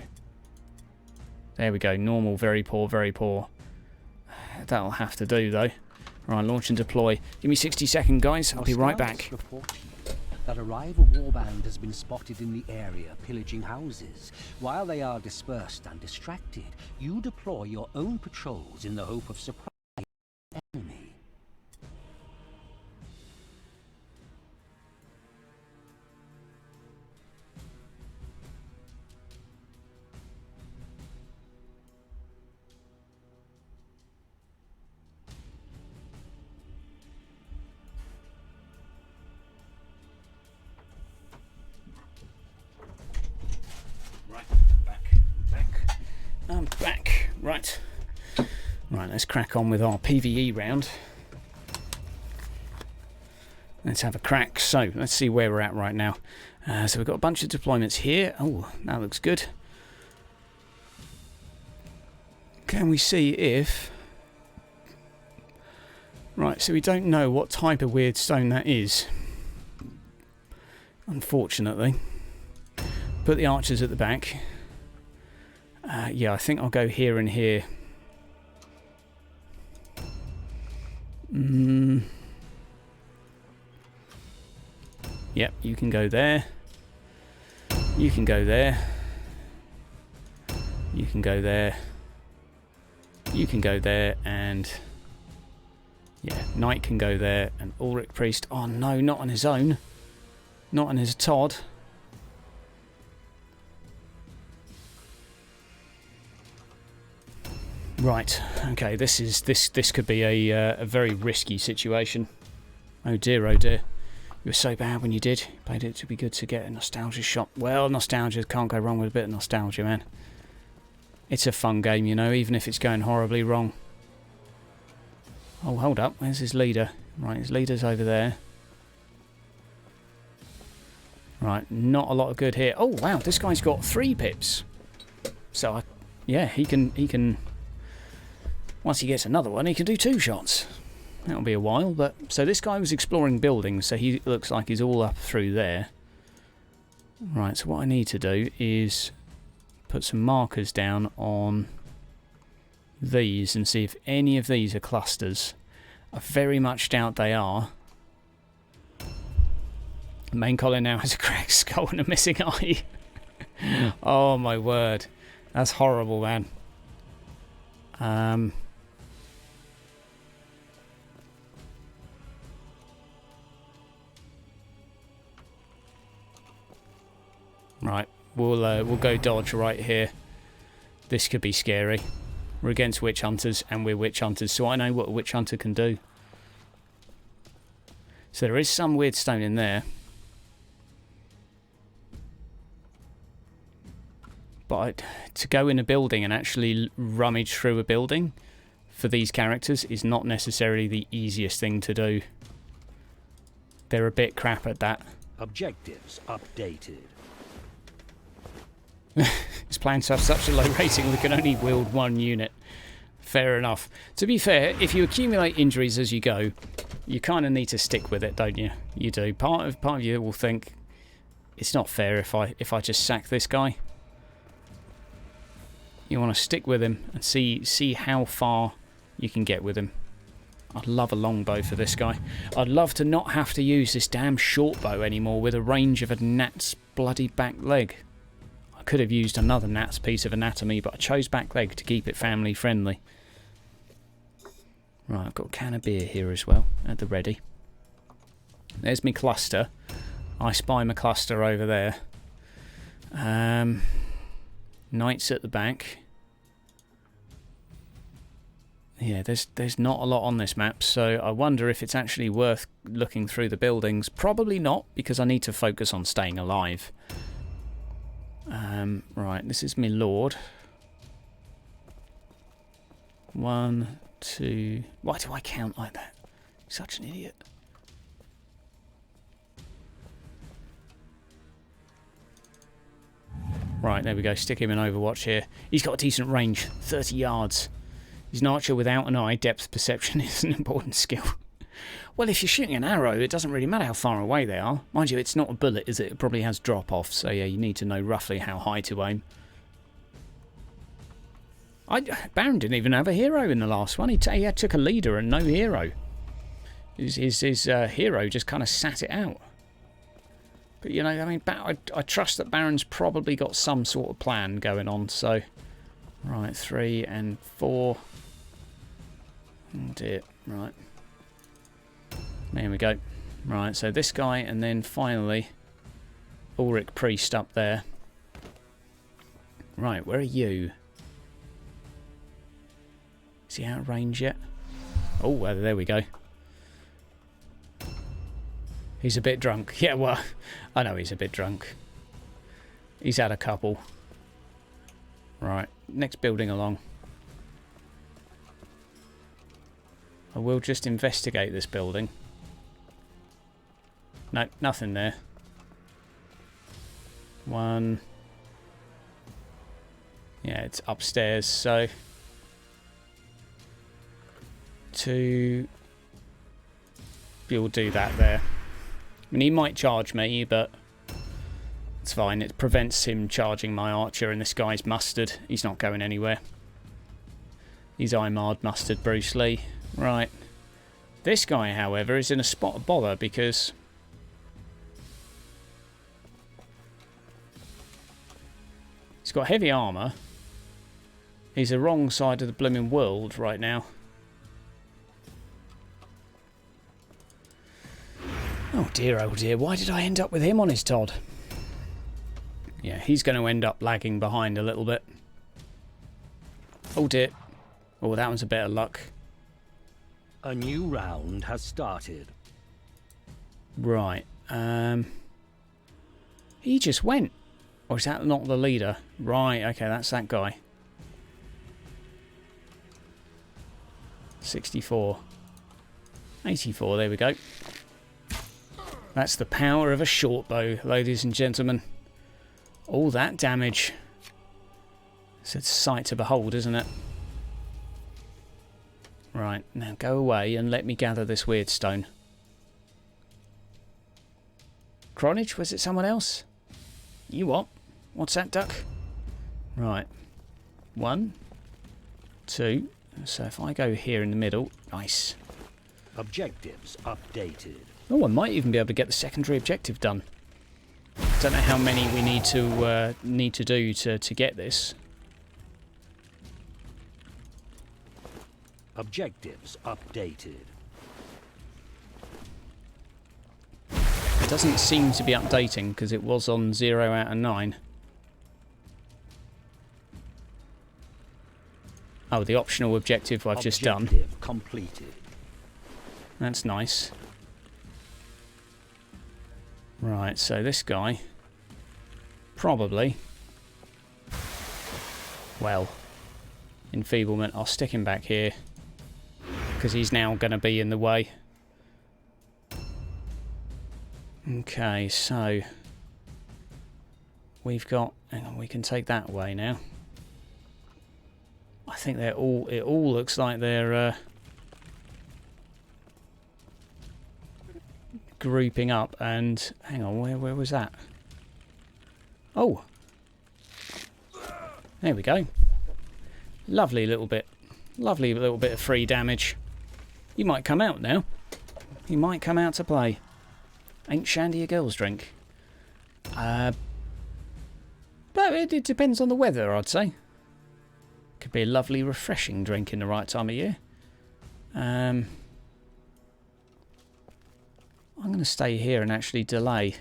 There we go. Normal, very poor, very poor. That'll have to do, though. Right, launch and deploy. Give me 60 seconds, guys. I'll be right back. Report that a rival warband has been spotted in the area pillaging houses. While they are dispersed and distracted, you deploy your own patrols in the hope of surprising the enemy. I'm back. Right. Right, let's crack on with our PvE round. Let's have a crack. So, let's see where we're at right now. So we've got a bunch of deployments here. Oh, that looks good. Can we see if... Right, so we don't know what type of weird stone that is. Unfortunately. Put the archers at the back. Yeah, I think I'll go here and here. Yep, you can go there. You can go there. You can go there. You can go there, and... Yeah, Knight can go there, and Ulrich Priest... Oh no, not on his own. Not on his Todd. Right, okay, this could be a very risky situation. Oh dear, oh dear. You were so bad when you did. Played it to be good to get a nostalgia shot. Well, nostalgia, can't go wrong with a bit of nostalgia, man. It's a fun game, you know, even if it's going horribly wrong. Oh, hold up, where's his leader? Right, his leader's over there. Right, not a lot of good here. Oh, wow, this guy's got 3 pips. So, yeah, he can... Once he gets another one, he can do 2 shots. That'll be a while, but... So this guy was exploring buildings, so he looks like he's all up through there. Right, so what I need to do is put some markers down on these and see if any of these are clusters. I very much doubt they are. The main column now has a cracked skull and a missing eye. Oh my word. That's horrible, man. Right, we'll go dodge right here. This could be scary. We're against witch hunters, and we're witch hunters, so I know what a witch hunter can do. So there is some weird stone in there. But to go in a building and actually rummage through a building for these characters is not necessarily the easiest thing to do. They're a bit crap at that. Objectives updated. His plans have such a low rating we can only wield 1 unit. Fair enough. To be fair, if you accumulate injuries as you go, you kind of need to stick with it, don't you? You do. Part of you will think it's not fair if I just sack this guy. You want to stick with him and see how far you can get with him. I'd love a longbow for this guy. I'd love to not have to use this damn short bow anymore with a range of a gnat's bloody back leg. I could have used another gnat's piece of anatomy, but I chose back leg to keep it family friendly. Right, I've got a can of beer here as well, at the ready. There's my cluster. I spy my cluster over there. Knights at the back. Yeah, there's not a lot on this map, so I wonder if it's actually worth looking through the buildings. Probably not, because I need to focus on staying alive. Right, this is my lord. 1, 2... Why do I count like that? Such an idiot. Right, there we go. Stick him in Overwatch here. He's got a decent range, 30 yards. He's an archer without an eye. Depth perception is an important skill. Well, if you're shooting an arrow, it doesn't really matter how far away they are. Mind you, it's not a bullet, is it? It probably has drop-off, so yeah, you need to know roughly how high to aim. Baron didn't even have a hero in the last one. He took a leader and no hero. His hero just kind of sat it out. But, you know, I mean, I trust that Baron's probably got some sort of plan going on, so... Right, 3 and 4. Oh dear, right. There we go. Right, so this guy, and then finally... Ulrich Priest up there. Right, where are you? Is he out of range yet? Oh, well, there we go. He's a bit drunk. Yeah, well, I know he's a bit drunk. He's had a couple. Right, next building along. I will just investigate this building. No, nothing there. 1. Yeah, it's upstairs, so... 2... We'll do that there. I mean, he might charge me, but it's fine. It prevents him charging my archer, and this guy's mustard. He's not going anywhere. He's Imard mustard Bruce Lee. Right. This guy, however, is in a spot of bother because... he's got heavy armour. He's the wrong side of the blooming world right now. Oh dear, why did I end up with him on his Todd? Yeah, he's going to end up lagging behind a little bit. Oh dear. Oh, that one's a bit of luck. A new round has started. Right. He just went. Or is that not the leader? Right, okay, that's that guy. 64. 84, there we go. That's the power of a short bow, ladies and gentlemen. All that damage. It's a sight to behold, isn't it? Right, now go away and let me gather this weird stone. Cronage, was it someone else? You what? What's that, duck? Right. 1, 2. So if I go here in the middle, nice. Objectives updated. Oh, I might even be able to get the secondary objective done. Don't know how many we need to do to get this. Objectives updated. It doesn't seem to be updating because it was on 0 out of 9. Oh, the optional objective I've just done. Objective completed. That's nice. Right, so this guy probably, well, enfeeblement. I'll stick him back here because he's now going to be in the way. Okay, so we've got, hang on, we can take that away now. I think they're all, it all looks like they're grouping up, and hang on, where was that? Oh, there we go. Lovely little bit of free damage. You might come out now. You might come out to play. Ain't shandy a girl's drink. But it depends on the weather, I'd say. Could be a lovely, refreshing drink in the right time of year. I'm going to stay here and actually delay.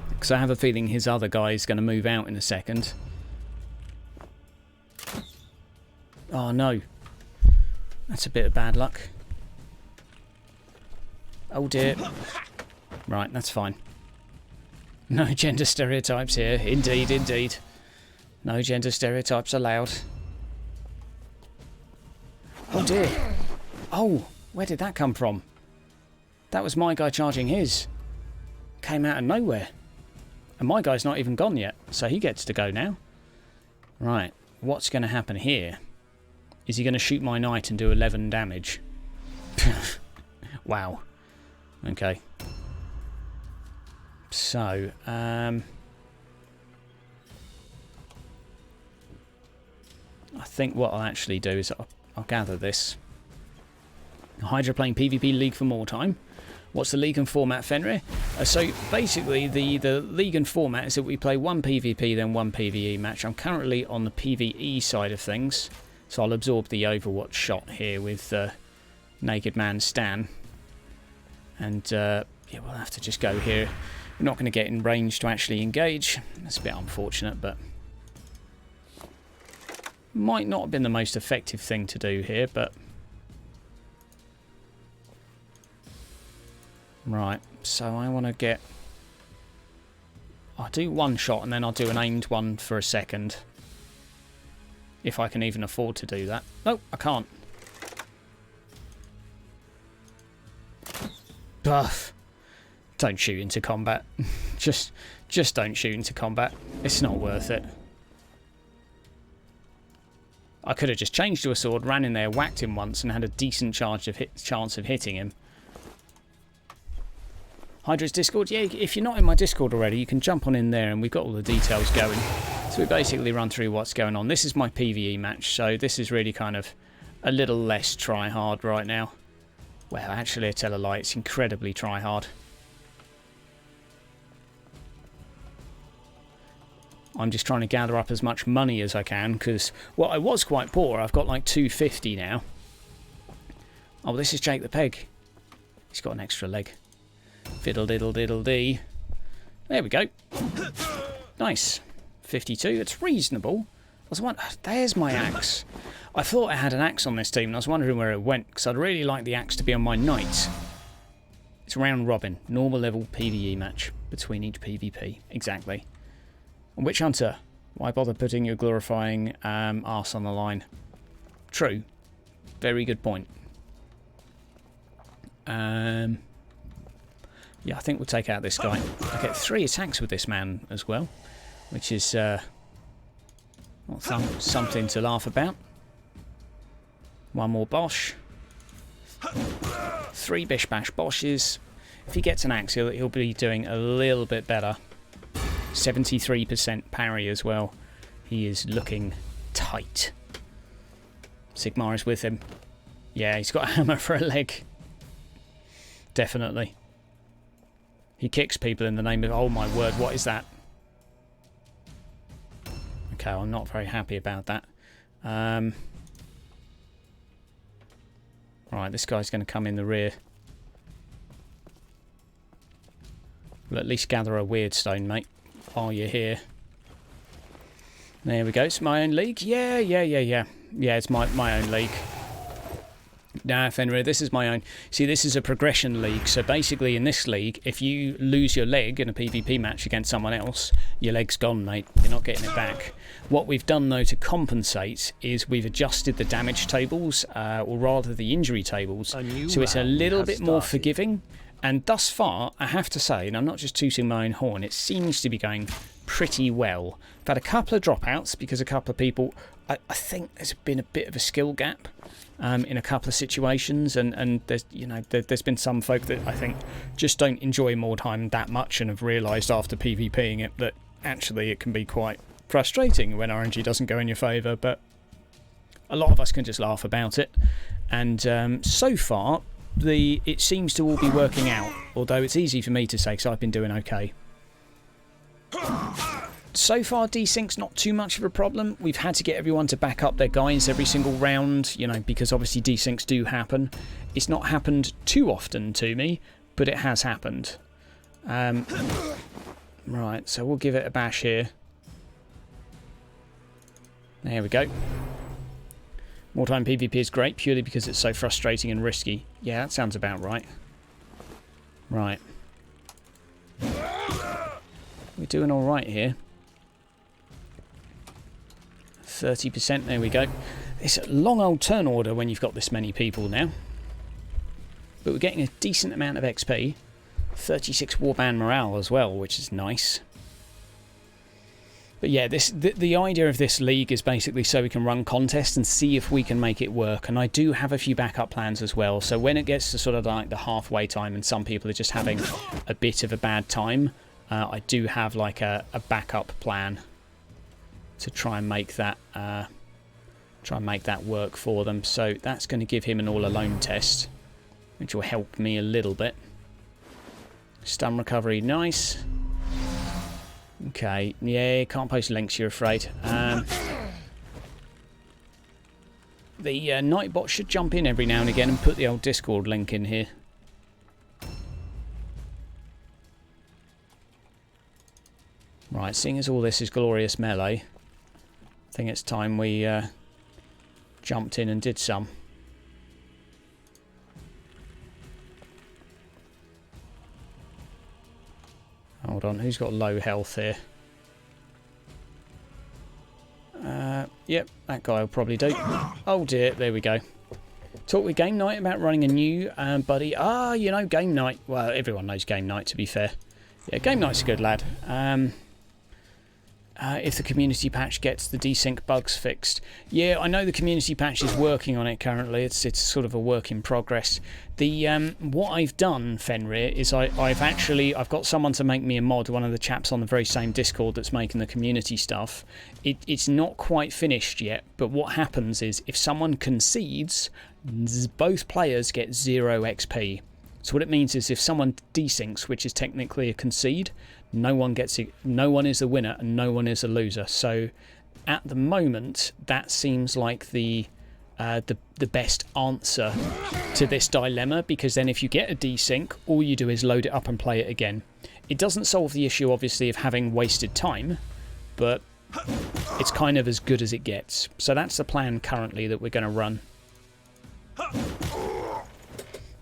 Because I have a feeling his other guy is going to move out in a second. Oh no. That's a bit of bad luck. Oh dear. Right, that's fine. No gender stereotypes here. Indeed, indeed. No gender stereotypes allowed. Oh dear. Oh, where did that come from? That was my guy charging his. Came out of nowhere. And my guy's not even gone yet, so he gets to go now. Right, what's going to happen here? Is he going to shoot my knight and do 11 damage? Wow. Okay. So, I think what I'll actually do is I'll gather this. Hydra playing PvP League for Mordheim. What's the league and format, Fenrir? So basically the league and format is that we play one PvP then one PvE match. I'm currently on the PvE side of things, so I'll absorb the Overwatch shot here with Naked Man Stan. And yeah, we'll have to just go here. We're not going to get in range to actually engage. That's a bit unfortunate, but might not have been the most effective thing to do here, but right, so I want to get... I'll do one shot and then I'll do an aimed one for a second. If I can even afford to do that. No, I can't. Buff. Don't shoot into combat. just don't shoot into combat. It's not worth it. I could have just changed to a sword, ran in there, whacked him once and had a decent chance of hitting him. Hydra's Discord, yeah, if you're not in my Discord already, you can jump on in there and we've got all the details going. So we basically run through what's going on. This is my PvE match, so this is really kind of a little less try-hard right now. Well, actually, I tell a lie, it's incredibly try-hard. I'm just trying to gather up as much money as I can, because, well, I was quite poor. I've got like 250 now. Oh, this is Jake the Peg. He's got an extra leg. Fiddle diddle diddle dee. There we go. Nice. 52. It's reasonable. I was wondering, there's my axe. I thought I had an axe on this team and I was wondering where it went because I'd really like the axe to be on my knight. It's round robin. Normal level PvE match between each PvP. Exactly. And Witch Hunter. Why bother putting your glorifying arse on the line? True. Very good point. Yeah, I think we'll take out this guy. I get 3 attacks with this man as well, which is not something to laugh about. One more Bosch. 3 Bish Bash Bosches. If he gets an axe, he'll be doing a little bit better. 73% parry as well. He is looking tight. Sigmar is with him. Yeah, he's got a hammer for a leg. Definitely. He kicks people in the name of... Oh my word, what is that? Okay, I'm not very happy about that. Right, this guy's going to come in the rear. We'll at least gather a weird stone, mate, while you're here. There we go. It's my own league. Yeah. Yeah, it's my own league. Nah, Fenrir, this is my own. See, this is a progression league. So basically in this league, if you lose your leg in a PvP match against someone else, your leg's gone, mate. You're not getting it back. What we've done, though, to compensate is we've adjusted the damage tables, or rather the injury tables. So it's a little bit more forgiving. And thus far, I have to say, and I'm not just tooting my own horn, it seems to be going pretty well. I've had a couple of dropouts because a couple of people... I think there's been a bit of a skill gap in a couple of situations, and there's there's been some folk that I think just don't enjoy Mordheim that much and have realised after PvPing it that actually it can be quite frustrating when RNG doesn't go in your favour, but a lot of us can just laugh about it, and so far it seems to all be working out, although it's easy for me to say because I've been doing okay. So far, desync's not too much of a problem. We've had to get everyone to back up their guys every single round, because obviously desyncs do happen. It's not happened too often to me, but it has happened. Right, so we'll give it a bash here. There we go. Wartime PvP is great, purely because it's so frustrating and risky. Yeah, that sounds about right. Right. We're doing alright here. 30%, there we go. It's a long old turn order when you've got this many people now. But we're getting a decent amount of XP. 36 warband morale as well, which is nice. But yeah, the idea of this league is basically so we can run contests and see if we can make it work. And I do have a few backup plans as well. So when it gets to sort of like the halfway time and some people are just having a bit of a bad time, I do have like a backup plan to try and make that work for them. So that's going to give him an all alone test. which will help me a little bit. Stun recovery, nice. Okay, yeah, can't post links, you're afraid. The Nightbot should jump in every now and again and put the old Discord link in here. Right, seeing as all this is glorious melee, I think it's time we jumped in and did some. Hold on, who's got low health here? Yep, that guy will probably do. Oh dear, there we go. Talk with Game Night about running a new buddy. Ah, you know, Game Night. Well, everyone knows Game Night, to be fair. Yeah, Game Night's a good lad. If the community patch gets the desync bugs fixed. Yeah, I know the community patch is working on it currently. It's sort of a work in progress. The what I've done, Fenrir, is I've got someone to make me a mod, one of the chaps on the very same Discord that's making the community stuff. It's not quite finished yet, but what happens is if someone concedes, both players get 0 XP. So what it means is if someone desyncs, which is technically a concede, no one gets it, no one is a winner and no one is a loser. So at the moment, that seems like the best answer to this dilemma, because then if you get a desync, all you do is load it up and play it again. It doesn't solve the issue, obviously, of having wasted time, but it's kind of as good as it gets. So that's the plan currently that we're going to run.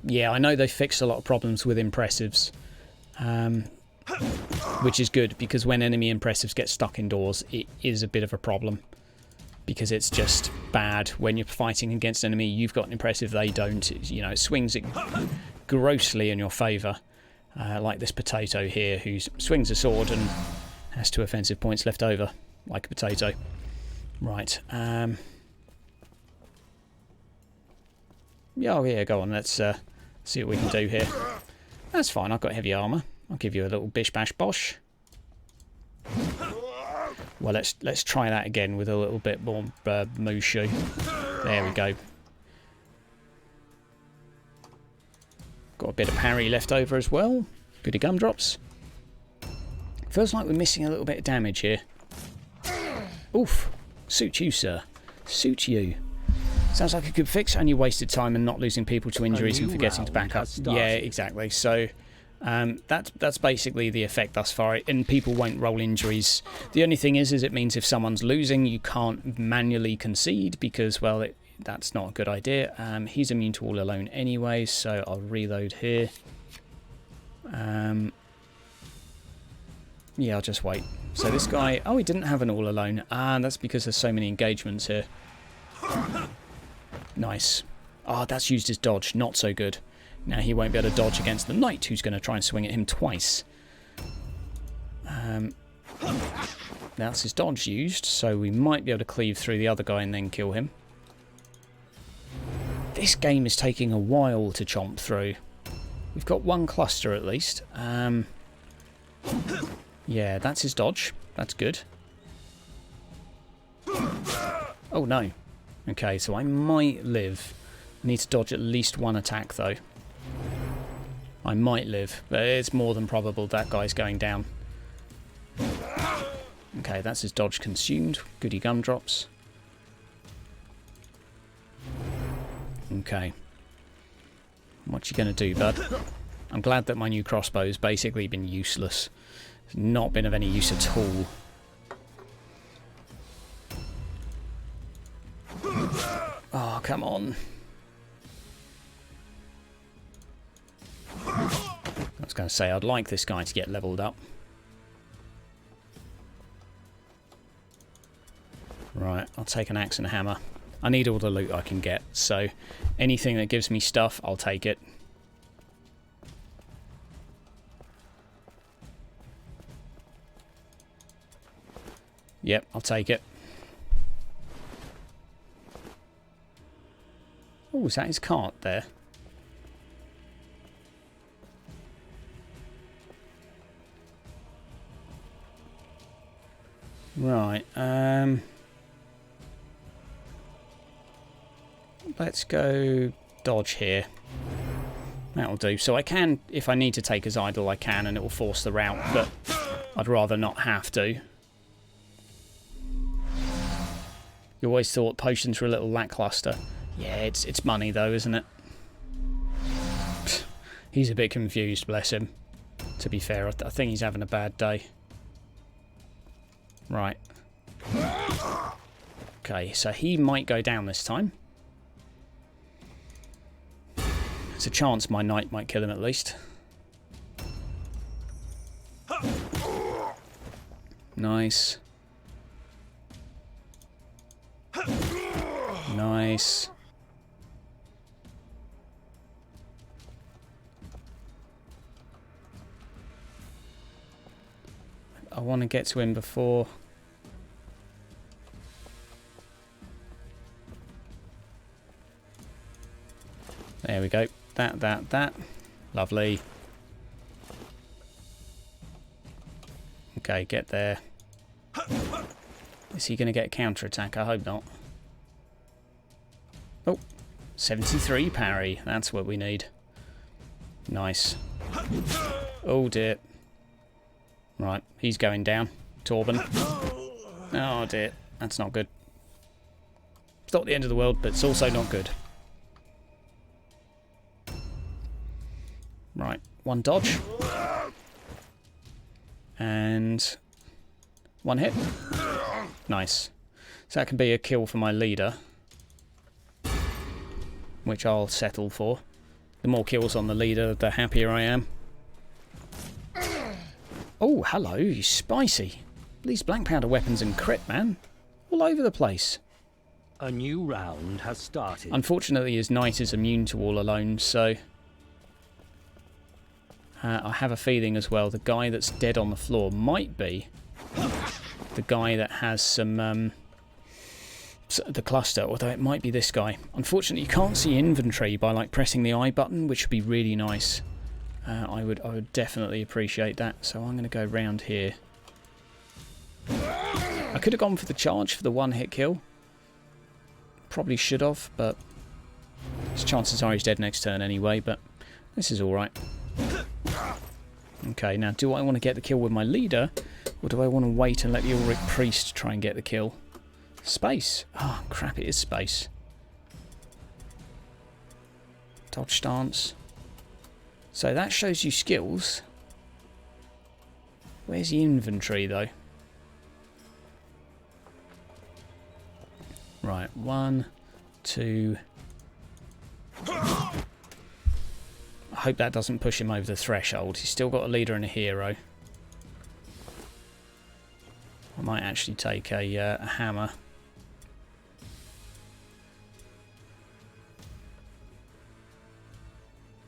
Yeah, I know they fixed a lot of problems with impressives. Which is good, because when enemy impressives get stuck indoors, it is a bit of a problem. Because it's just bad when you're fighting against an enemy, you've got an impressive, they don't. You know, it swings it grossly in your favour. Like this potato here, who swings a sword and has 2 offensive points left over, like a potato. Right. Yeah, oh yeah, go on, let's see what we can do here. That's fine, I've got heavy armour. I'll give you a little bish bash bosh. Well, let's try that again with a little bit more Mushu. There we go. Got a bit of parry left over as well. Goody gumdrops. Feels like we're missing a little bit of damage here. Oof. Suit you, sir. Suit you. Sounds like a good fix, and you wasted time and not losing people to injuries and forgetting to back up. Yeah, exactly. So that's basically the effect thus far, and people won't roll injuries. The only thing is it means if someone's losing, you can't manually concede, because, well, that's not a good idea. He's immune to all alone anyway, so I'll reload here. Yeah, I'll just wait. So this guy, oh, he didn't have an all alone. That's because there's so many engagements here. Nice. Oh, that's used as dodge. Not so good. Now he won't be able to dodge against the knight, who's going to try and swing at him twice. That's his dodge used, so we might be able to cleave through the other guy and then kill him. This game is taking a while to chomp through. We've got one cluster at least. Yeah, that's his dodge. That's good. Oh no. Okay, so I might live. I need to dodge at least one attack though. I might live, but it's more than probable that guy's going down. Okay, that's his dodge consumed. Goody gumdrops. Okay. What you gonna do, bud? I'm glad that my new crossbow's basically been useless. It's not been of any use at all. Oh, come on. I was going to say, I'd like this guy to get leveled up. Right, I'll take an axe and a hammer. I need all the loot I can get, so anything that gives me stuff, I'll take it. Yep, I'll take it. Oh, is that his cart there? Right, let's go dodge here. That'll do. So I can, if I need to take as idle, I can, and it will force the route, but I'd rather not have to. You always thought potions were a little lackluster. Yeah, it's money though, isn't it? Pfft, he's a bit confused, bless him. To be fair, I think he's having a bad day. Right. Okay, so he might go down this time. There's a chance my knight might kill him at least. Nice. Nice. I want to get to him before... There we go. That. Lovely. Okay, get there. Is he going to get a counter-attack? I hope not. Oh, 73 parry. That's what we need. Nice. Oh dear. Right, he's going down. Torben. Oh dear. That's not good. It's not the end of the world, but it's also not good. Right, one dodge. And one hit. Nice. So that can be a kill for my leader, which I'll settle for. The more kills on the leader, the happier I am. Oh, hello, you spicy. These black powder weapons and crit, man. All over the place. A new round has started. Unfortunately, his knight is immune to all alone, so... I have a feeling as well the guy that's dead on the floor might be the guy that has some... the cluster, although it might be this guy. Unfortunately, you can't see inventory by like pressing the I button, which would be really nice. I would definitely appreciate that. So I'm going to go round here. I could have gone for the charge for the one-hit kill. Probably should have, but chances are he's dead next turn anyway. But this is all right. Okay, now do I want to get the kill with my leader, or do I want to wait and let the Ulrich Priest try and get the kill? Space. Oh, crap, it is space. Dodge stance. So that shows you skills. Where's the inventory, though? Right, 1, 2... I hope that doesn't push him over the threshold. He's still got a leader and a hero. I might actually take a hammer.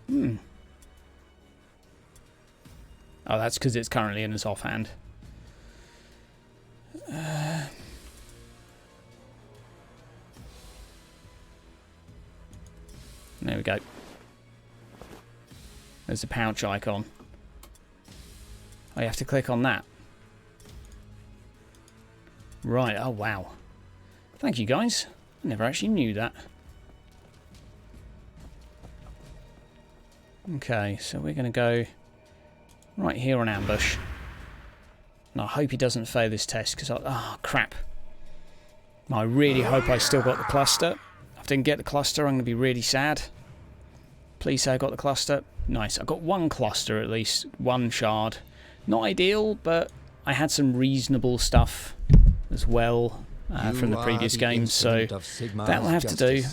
Oh, that's because it's currently in his offhand. There we go. There's a pouch icon. Oh, you have to click on that. Right, oh wow. Thank you guys. I never actually knew that. Okay, so we're going to go right here on ambush. And I hope he doesn't fail this test, because oh crap. I really hope I still got the cluster. If I didn't get the cluster, I'm going to be really sad. Please say I got the cluster. Nice. I got one cluster at least. One shard. Not ideal, but I had some reasonable stuff as well from the previous games, so that'll have to do.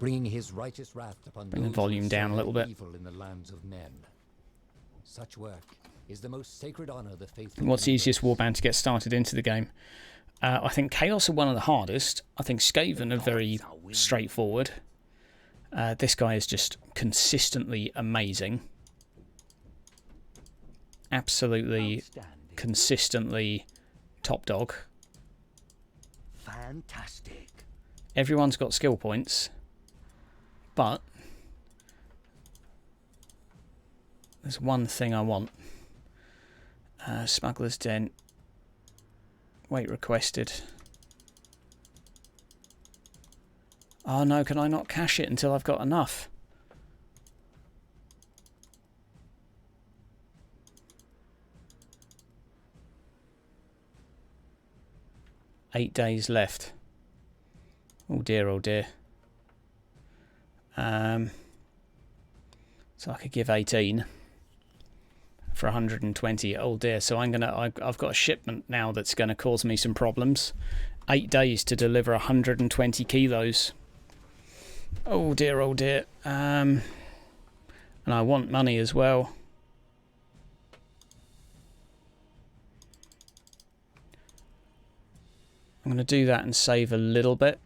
Bringing his righteous wrath upon Bring the volume down a little bit. evil in the lands of men. Such work is the most sacred honor the faithful. What's the easiest warband to get started into the game? I think Chaos are one of the hardest. I think Skaven are very straightforward. This guy is just consistently amazing. Absolutely, consistently top dog. Fantastic. Everyone's got skill points, but there's one thing I want. Smuggler's Den. Wait requested. Oh no, can I not cash it until I've got enough? 8 days left. Oh dear, oh dear. So I could give 18 for 120. Oh dear. So I've got a shipment now that's going to cause me some problems. 8 days to deliver 120 kilos. Oh dear, oh dear. And I want money as well. I'm going to do that and save a little bit.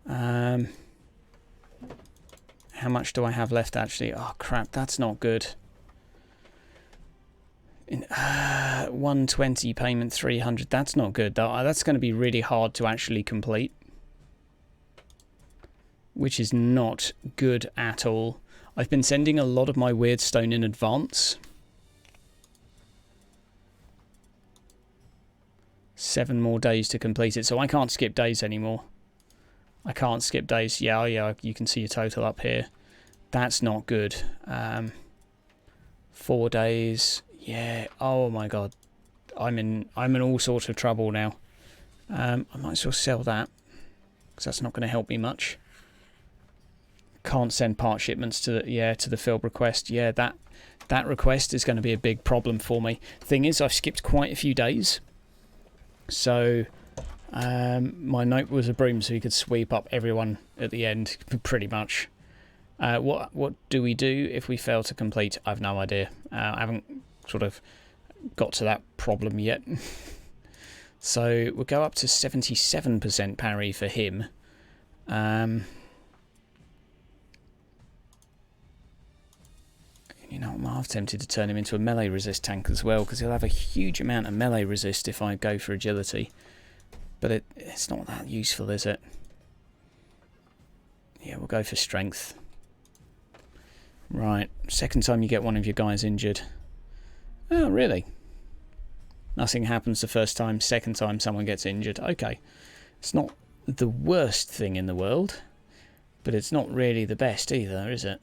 How much do I have left actually? Oh crap, that's not good. 120 payment 300. That's not good. That's going to be really hard to actually complete, which is not good at all. I've been sending a lot of my Weirdstone in advance. 7 more days to complete it, so I can't skip days anymore. I can't skip days. Yeah, you can see your total up here. That's not good. 4 days. Yeah. Oh my god. I'm in all sorts of trouble now. I might as well sell that, because that's not going to help me much. Can't send part shipments to the field request. Yeah, that request is going to be a big problem for me. Thing is, I've skipped quite a few days. So my note was a broom, so you could sweep up everyone at the end, pretty much. What do we do if we fail to complete? I've no idea. I haven't sort of got to that problem yet. So we'll go up to 77% parry for him. You know, I'm half tempted to turn him into a melee resist tank as well, because he'll have a huge amount of melee resist if I go for agility. But it's not that useful, is it? Yeah, we'll go for strength. Right, second time you get one of your guys injured. Oh, really? Nothing happens the first time, second time someone gets injured. Okay, it's not the worst thing in the world, but it's not really the best either, is it?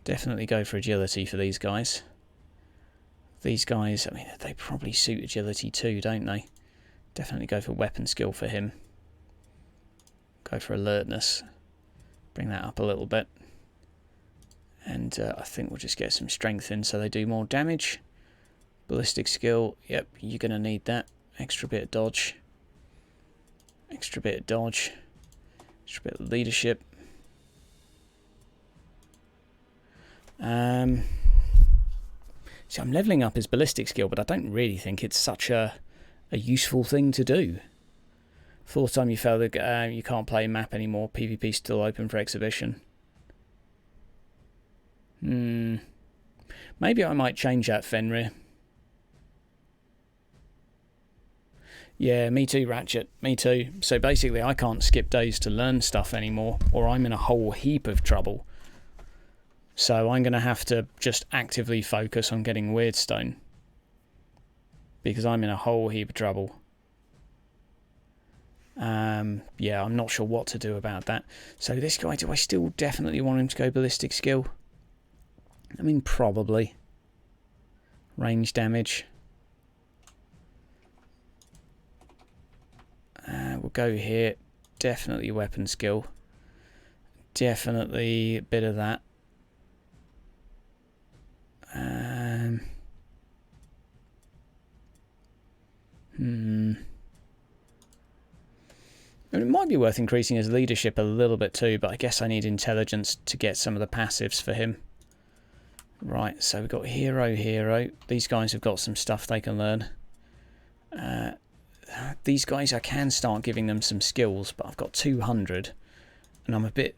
Definitely go for agility for these guys. These guys, I mean, they probably suit agility too, don't they? Definitely go for weapon skill for him. Go for alertness. Bring that up a little bit. And I think we'll just get some strength in so they do more damage. Ballistic skill, yep, you're going to need that. Extra bit of dodge. Extra bit of dodge. Extra bit of leadership. So I'm levelling up his ballistic skill, but I don't really think it's such a useful thing to do. Fourth time you fail, you can't play map anymore. PvP still open for exhibition. Maybe I might change that, Fenrir. Yeah, me too, Ratchet. Me too. So basically I can't skip days to learn stuff anymore, or I'm in a whole heap of trouble. So I'm going to have to just actively focus on getting Weirdstone, because I'm in a whole heap of trouble. Yeah, I'm not sure what to do about that. So this guy, do I still definitely want him to go ballistic skill? I mean, probably. Range damage. We'll go here. Definitely weapon skill. Definitely a bit of that. It might be worth increasing his leadership a little bit too, but I guess I need intelligence to get some of the passives for him. Right, so we've got hero. These guys have got some stuff they can learn. These guys, I can start giving them some skills, but I've got 200, and I'm a bit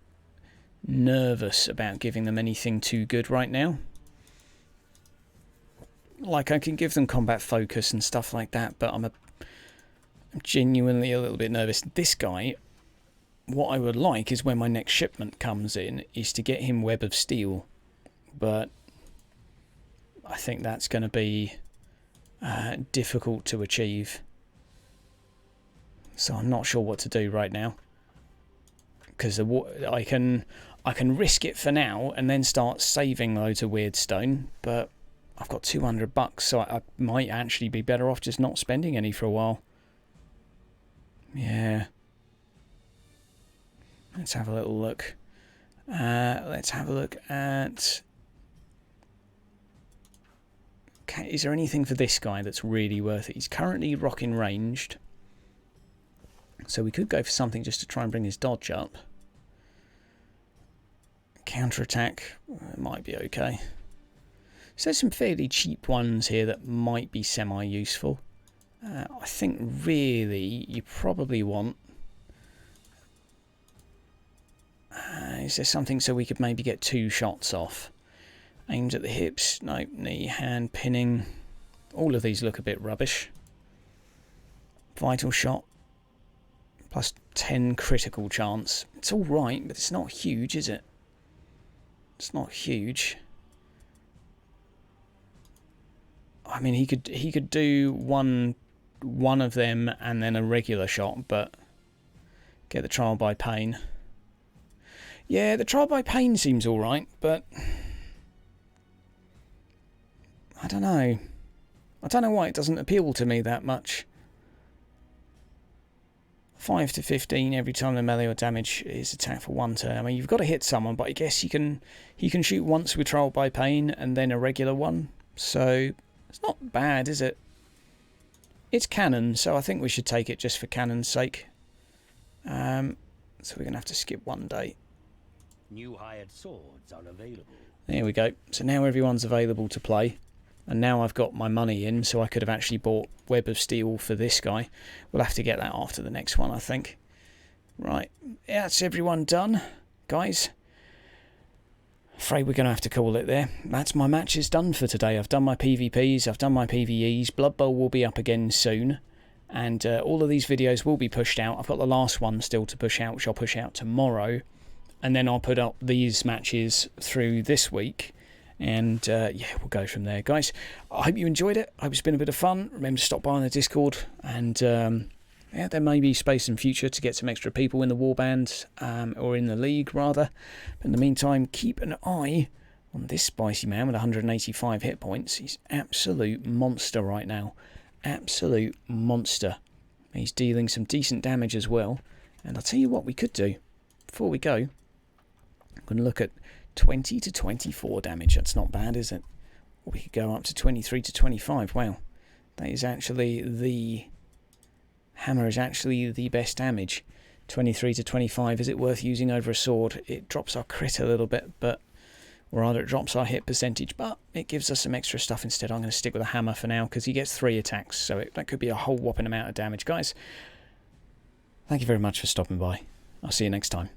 nervous about giving them anything too good right now. Like, I can give them combat focus and stuff like that, but I'm genuinely a little bit nervous. This guy, what I would like is when my next shipment comes in, is to get him Web of Steel. But I think that's going to be difficult to achieve. So I'm not sure what to do right now. Because I can risk it for now and then start saving loads of Weirdstone, but I've got 200 bucks, so I might actually be better off just not spending any for a while. Yeah. Let's have a little look. Let's have a look at... Okay, is there anything for this guy that's really worth it? He's currently rocking ranged. So we could go for something just to try and bring his dodge up. Counter-attack might be okay. So there's some fairly cheap ones here that might be semi-useful. I think really you probably want... is there something so we could maybe get 2 shots off? Aimed at the hips, no, knee, hand, pinning. All of these look a bit rubbish. Vital shot. Plus 10 critical chance. It's alright, but it's not huge, is it? It's not huge. I mean, he could do one of them and then a regular shot, but get the trial by pain. Yeah, the trial by pain seems alright, but I don't know. I don't know why it doesn't appeal to me that much. 5 to 15 every time the melee or damage is attacked for 1 turn. I mean, you've got to hit someone, but I guess he can shoot once with trial by pain and then a regular one. So it's not bad, is it? It's canon, so I think we should take it just for canon's sake. So we're going to have to skip 1 day. New hired swords are available. There we go. So now everyone's available to play. And now I've got my money in, so I could have actually bought Web of Steel for this guy. We'll have to get that after the next one, I think. Right, that's everyone done, guys. Afraid we're going to have to call it there. That's my matches done for today. I've done my PvPs, I've done my PvEs. Blood Bowl will be up again soon. And all of these videos will be pushed out. I've got the last one still to push out, which I'll push out tomorrow. And then I'll put up these matches through this week. And yeah, we'll go from there, guys. I hope you enjoyed it. I hope it's been a bit of fun. Remember to stop by on the Discord, and yeah, there may be space in future to get some extra people in the warband, or in the league rather. But in the meantime, keep an eye on this spicy man with 185 hit points. He's absolute monster right now, absolute monster. He's dealing some decent damage as well. And I'll tell you what we could do before we go. I'm going to look at 20 to 24 damage. That's not bad, is it? Or we could go up to 23 to 25. Wow, that is actually the hammer is actually the best damage. 23 to 25. Is it worth using over a sword? It drops our crit a little bit, but or rather it drops our hit percentage, but it gives us some extra stuff instead. I'm going to stick with a hammer for now because he gets 3 attacks, so that could be a whole whopping amount of damage. Guys, thank you very much for stopping by. I'll see you next time.